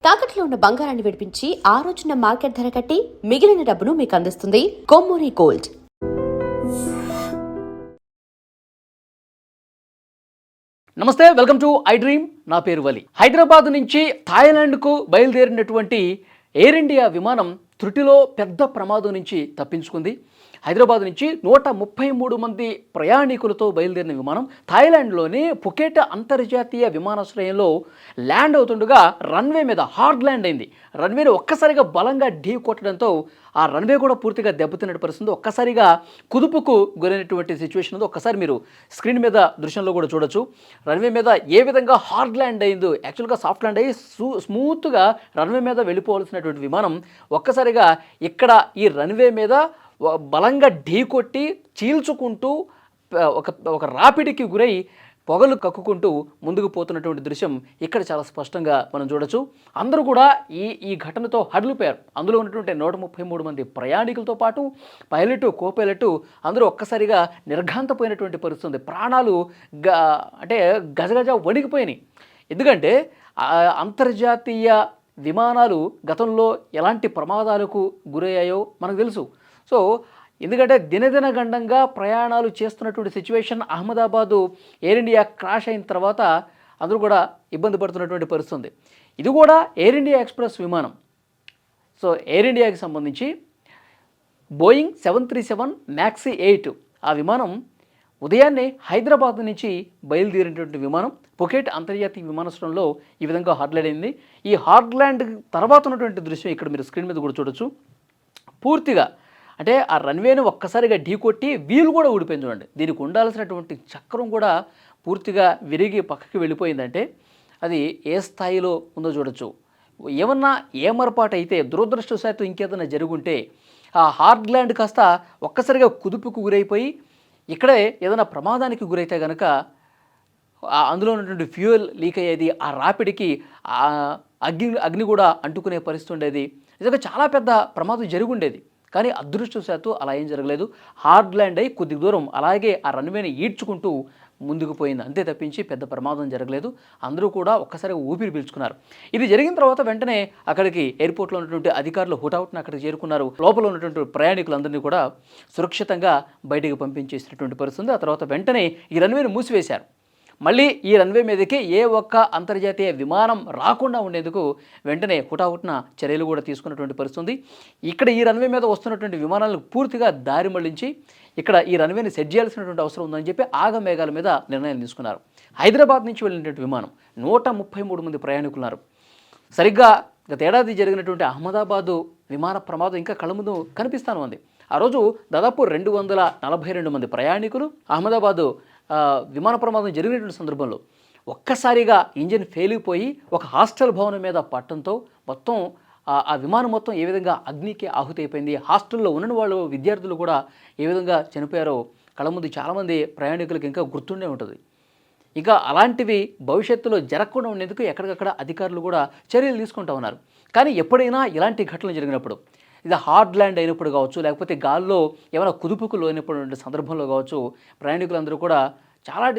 తాకట్లో ఉన్న బంగారాన్ని విడిపించి ఆ రోజున మార్కెట్ ధర కట్టి మిగిలిన డబ్బును మీకు అందిస్తుంది కొమ్మూరి గోల్డ్. నమస్తే, వెల్కమ్ టు ఐ డ్రీమ్. నా పేరు వలి. హైదరాబాద్ నుంచి థాయిలాండ్కు బయలుదేరినటువంటి ఎయిర్ ఇండియా విమానం త్రుటిలో పెద్ద ప్రమాదం నుంచి తప్పించుకుంది. హైదరాబాద్ నుంచి 133 మంది ప్రయాణికులతో బయలుదేరిన విమానం థాయిలాండ్లోని పుకెట్ అంతర్జాతీయ విమానాశ్రయంలో ల్యాండ్ అవుతుండగా రన్వే మీద హార్డ్ ల్యాండ్ అయింది. రన్వేని ఒక్కసారిగా బలంగా ఢీ కొట్టడంతో ఆ రన్వే కూడా పూర్తిగా దెబ్బతిన్నట్టు పరిస్థితి, ఒక్కసారిగా కుదుపుకు గురైనటువంటి సిచ్యువేషన్ ఉంది. ఒక్కసారి మీరు స్క్రీన్ మీద దృశ్యంలో కూడా చూడొచ్చు. రన్వే మీద ఏ విధంగా హార్డ్ ల్యాండ్ అయిందో, యాక్చువల్గా సాఫ్ట్ ల్యాండ్ అయ్యి స్మూత్గా రన్వే మీద వెళ్ళిపోవాల్సినటువంటి విమానం ఒక్కసారిగా ఇక్కడ ఈ రన్వే మీద బలంగా ఢీకొట్టి చీల్చుకుంటూ ఒక రాపిడికి గురై పొగలు కక్కుకుంటూ ముందుకు పోతున్నటువంటి దృశ్యం ఇక్కడ చాలా స్పష్టంగా మనం చూడొచ్చు. అందరూ కూడా ఈ ఘటనతో హడలిపోయారు. అందులో ఉన్నటువంటి 133 మంది ప్రయాణికులతో పాటు పైలట్, కోపైలట్ అందరూ ఒక్కసారిగా నిర్ఘాంతపోయినటువంటి పరిస్థితి. ప్రాణాలు అంటే గజగజ వణికిపోయినాయి. ఎందుకంటే అంతర్జాతీయ విమానాలు గతంలో ఎలాంటి ప్రమాదాలకు గురయ్యాయో మనకు తెలుసు. సో ఎందుకంటే దినదిన గండంగా ప్రయాణాలు చేస్తున్నటువంటి situation. Ahmedabad air India crash అయిన తర్వాత అందరూ కూడా ఇబ్బంది పడుతున్నటువంటి పరిస్థితి. ఇది కూడా ఎయిర్ ఇండియా ఎక్స్ప్రెస్ విమానం. సో ఎయిర్ ఇండియాకి సంబంధించి బోయింగ్ 737 MAX 8 ఆ విమానం ఉదయాన్నే హైదరాబాద్ నుంచి బయలుదేరినటువంటి విమానం పుకెట్ అంతర్జాతీయ విమానాశ్రయంలో ఈ విధంగా హార్డ్ ల్యాండ్ అయింది. ఈ హార్డ్ ల్యాండ్ తర్వాత ఉన్నటువంటి దృశ్యం ఇక్కడ మీరు స్క్రీన్ మీద కూడా చూడొచ్చు. పూర్తిగా అంటే ఆ రన్వేను ఒక్కసారిగా ఢీకొట్టి వీలు కూడా ఊడిపోయింది. చూడండి, దీనికి ఉండాల్సినటువంటి చక్రం కూడా పూర్తిగా విరిగి పక్కకి వెళ్ళిపోయిందంటే అది ఏ స్థాయిలో ఉందో చూడొచ్చు. ఏమన్నా ఏమరపాటు అయితే, దురదృష్టవశాత్తు ఇంకేదైనా జరుగుంటే ఆ హార్డ్ ల్యాండ్ కాస్త ఒక్కసారిగా కుదుపుకు గురైపోయి ఇక్కడే ఏదైనా ప్రమాదానికి గురైతే కనుక అందులో ఉన్నటువంటి ఫ్యూయల్ లీక్ అయ్యేది, ఆ రాపిడికి అగ్ని కూడా అంటుకునే పరిస్థితి ఉండేది. నిజంగా చాలా పెద్ద ప్రమాదం జరుగుండేది. కానీ అదృష్టవశాత్తు అలా ఏం జరగలేదు. హార్డ్ ల్యాండ్ అయి కొద్ది దూరం అలాగే ఆ రన్వేని ఈడ్చుకుంటూ ముందుకు పోయింది, అంతే తప్పించి పెద్ద ప్రమాదం జరగలేదు. అందరూ కూడా ఒక్కసారిగా ఊపిరి పీల్చుకున్నారు. ఇది జరిగిన తర్వాత వెంటనే అక్కడికి ఎయిర్పోర్ట్లో ఉన్నటువంటి అధికారులు హుటాహుటిన అక్కడికి చేరుకున్నారు. లోపల ఉన్నటువంటి ప్రయాణికులందరినీ కూడా సురక్షితంగా బయటికి పంపించేసినటువంటి పరిస్థితి. ఆ తర్వాత వెంటనే ఈ రన్వేని మూసివేశారు. మళ్ళీ ఈ రన్వే మీదకి ఏ ఒక్క అంతర్జాతీయ విమానం రాకుండా ఉండేందుకు వెంటనే హుటాహుటిన చర్యలు కూడా తీసుకున్నటువంటి పరిస్థితి. ఇక్కడ ఈ రన్వే మీద వస్తున్నటువంటి విమానాలను పూర్తిగా దారి మళ్లించి ఇక్కడ ఈ రన్వేని సెట్ చేయాల్సినటువంటి అవసరం ఉందని చెప్పి ఆగమేఘాల మీద నిర్ణయం తీసుకున్నారు. హైదరాబాద్ నుంచి వెళ్ళినటువంటి విమానం 133 మంది ప్రయాణికులు ఉన్నారు. సరిగ్గా గత ఏడాది జరిగినటువంటి అహ్మదాబాదు విమాన ప్రమాదం ఇంకా కళ్ళ ముందు కనిపిస్తాను ఉంది. ఆ రోజు దాదాపు 242 మంది ప్రయాణికులు అహ్మదాబాదు విమాన ప్రమాదం జరిగినటువంటి సందర్భంలో ఒక్కసారిగా ఇంజిన్ ఫెయిల్ అయిపోయి ఒక హాస్టల్ భవనం మీద పట్టడంతో మొత్తం ఆ విమానం మొత్తం ఏ విధంగా అగ్నికి ఆహుతి అయిపోయింది. హాస్టల్లో ఉన్న వాళ్ళు, విద్యార్థులు కూడా ఏ విధంగా చనిపోయారో కళ్ళ ముందు చాలామంది ప్రయాణికులకు ఇంకా గుర్తుండే ఉంటుంది. ఇక అలాంటివి భవిష్యత్తులో జరగకుండా ఉండేందుకు ఎక్కడికక్కడ అధికారులు కూడా చర్యలు తీసుకుంటూ ఉన్నారు. కానీ ఎప్పుడైనా ఇలాంటి ఘటనలు జరిగినప్పుడు, ఇది హార్డ్ ల్యాండ్ అయినప్పుడు కావచ్చు, లేకపోతే గాల్లో ఏమైనా కుదుపుకు లోనటువంటి సందర్భంలో కావచ్చు, ప్రయాణికులందరూ కూడా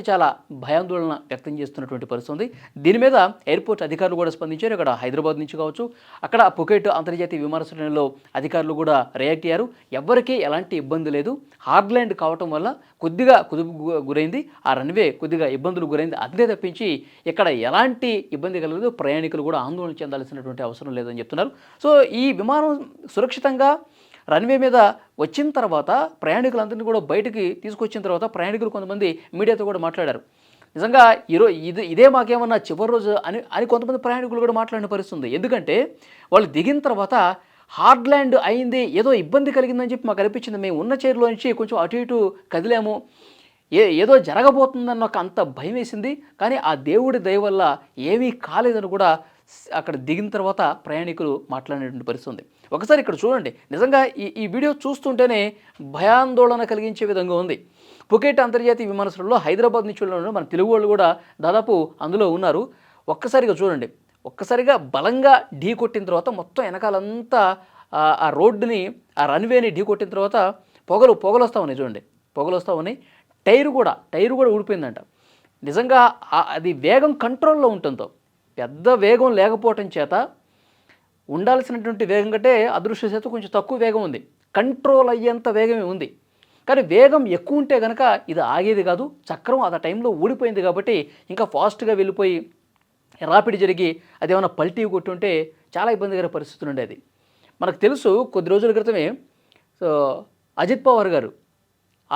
చాలా భయాందోళన వ్యక్తం చేస్తున్నటువంటి పరిస్థితి ఉంది. దీని మీద ఎయిర్పోర్ట్ అధికారులు కూడా స్పందించారు. ఇక్కడ హైదరాబాద్ నుంచి కావచ్చు, అక్కడ పుకెట్ అంతర్జాతీయ విమానాశ్రయంలో అధికారులు కూడా రియాక్ట్ అయ్యారు. ఎవ్వరికీ ఎలాంటి ఇబ్బంది లేదు. హార్డ్ ల్యాండ్ కావటం వల్ల కొద్దిగా కుదుపు గురైంది, ఆ రన్వే కొద్దిగా ఇబ్బందులు గురైంది, అంతే తప్పించి ఇక్కడ ఎలాంటి ఇబ్బంది కలగలేదు. ప్రయాణికులు కూడా ఆందోళన చెందాల్సినటువంటి అవసరం లేదని చెప్తున్నారు. సో ఈ విమానం సురక్షితంగా రన్వే మీద వచ్చిన తర్వాత ప్రయాణికులందరినీ కూడా బయటికి తీసుకొచ్చిన తర్వాత ప్రయాణికులు కొంతమంది మీడియాతో కూడా మాట్లాడారు. నిజంగా ఇదే మాకేమన్నా చివరి రోజు అని కొంతమంది ప్రయాణికులు కూడా మాట్లాడిన పరిస్థితుంది. ఎందుకంటే వాళ్ళు దిగిన తర్వాత హార్డ్ ల్యాండ్ అయింది, ఏదో ఇబ్బంది కలిగిందని చెప్పి మాకు అనిపించింది. మేము ఉన్న చైర్లో నుంచి కొంచెం అటు ఇటు కదిలాము, ఏదో జరగబోతుందన్న ఒక అంత భయం వేసింది. కానీ ఆ దేవుడి దయ వల్ల ఏమీ కాలేదని కూడా అక్కడ దిగిన తర్వాత ప్రయాణికులు మాట్లాడినటువంటి పరిస్థితి ఉంది. ఒకసారి ఇక్కడ చూడండి, నిజంగా ఈ వీడియో చూస్తుంటేనే భయాందోళన కలిగించే విధంగా ఉంది. పుకెట్ అంతర్జాతీయ విమానాశ్రయంలో హైదరాబాద్ నుంచి వెళ్ళిన మన తెలుగు వాళ్ళు కూడా దాదాపు అందులో ఉన్నారు. ఒక్కసారిగా చూడండి, ఒక్కసారిగా బలంగా ఢీ కొట్టిన తర్వాత మొత్తం వెనకాలంతా ఆ రోడ్డుని, ఆ రన్వేని ఢీ కొట్టిన తర్వాత పొగలు వస్తూ ఉన్నాయి. చూడండి, పొగలు వస్తూ ఉన్నాయి. టైరు కూడా ఊడిపోయిందంట. నిజంగా అది వేగం కంట్రోల్లో ఉండటంతో, పెద్ద వేగం లేకపోవటం చేత ఉండాల్సినటువంటి వేగం కంటే అదృష్టవశాత్తు కొంచెం తక్కువ వేగం ఉంది, కంట్రోల్ అయ్యేంత వేగమే ఉంది. కానీ వేగం ఎక్కువ ఉంటే కనుక ఇది ఆగేది కాదు, చక్రం ఆ టైంలో ఊడిపోయింది కాబట్టి ఇంకా ఫాస్ట్గా వెళ్ళిపోయి రాపిడి జరిగి అదేమైనా పల్టీ కొట్టుంటే చాలా ఇబ్బందికర పరిస్థితులు ఉండేది. మనకు తెలుసు కొద్ది రోజుల క్రితమే అజిత్ పవార్ గారు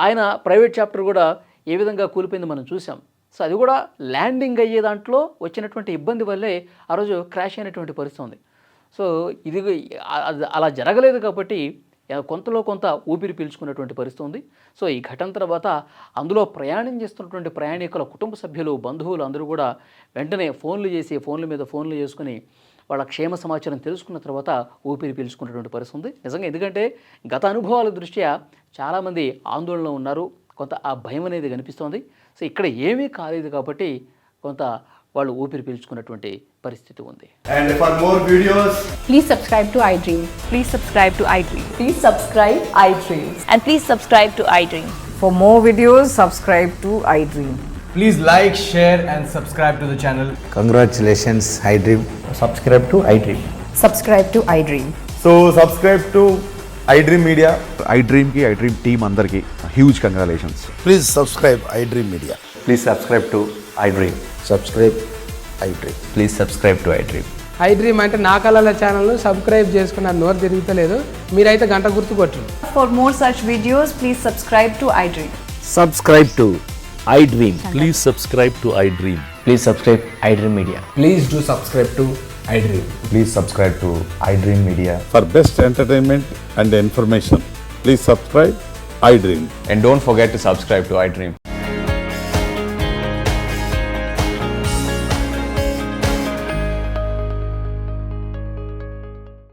ఆయన ప్రైవేట్ చాప్టర్ కూడా ఏ విధంగా కూలిపోయింది మనం చూసాం. సో అది కూడా ల్యాండింగ్ అయ్యే దాంట్లో వచ్చినటువంటి ఇబ్బంది వల్లే ఆ రోజు క్రాష్ అయినటువంటి పరిస్థితి ఉంది. సో ఇది అలా జరగలేదు కాబట్టి కొంతలో కొంత ఊపిరి పీల్చుకున్నటువంటి పరిస్థితి ఉంది. సో ఈ ఘటన తర్వాత అందులో ప్రయాణం చేస్తున్నటువంటి ప్రయాణికుల కుటుంబ సభ్యులు, బంధువులు అందరూ కూడా వెంటనే ఫోన్ల మీద ఫోన్లు చేసుకుని వాళ్ళ క్షేమ సమాచారం తెలుసుకున్న తర్వాత ఊపిరి పీల్చుకున్నటువంటి పరిస్థితి ఉంది నిజంగా. ఎందుకంటే గత అనుభవాల దృష్ట్యా చాలామంది ఆందోళనలో ఉన్నారు, కొంత ఆ భయం అనేది కనిపిస్తోంది. సో ఇక్కడ ఏమీ కాలేదు కాబట్టి కొంత వాళ్ళు ఊపిరి పీల్చుకున్నటువంటి పరిస్థితి ఉంది. And for more videos, Please subscribe to iDream. Please subscribe to iDream. Please subscribe iDream. And please subscribe to iDream. For more videos, subscribe to iDream. please like, share and subscribe to the channel. Congratulations, iDream. Subscribe to iDream. Subscribe to iDream. So subscribe to iDream Media. iDream ki iDream team andarki huge congratulations. Please subscribe iDream Media. Please subscribe to iDream. Subscribe iDream. Please subscribe to iDream. iDream అంటే నా కళల ఛానల్ను subscribe చేసుకున్న నోరు తిరుగుతలేదు, మీరైతే గంట గుర్తు కొట్టండి. For more such videos, please subscribe to iDream. Subscribe to iDream. Please subscribe to iDream. Please subscribe iDream Media. Please do subscribe to iDream. Please subscribe to iDream Media. For best entertainment and information, please subscribe iDream. And don't forget to subscribe to iDream.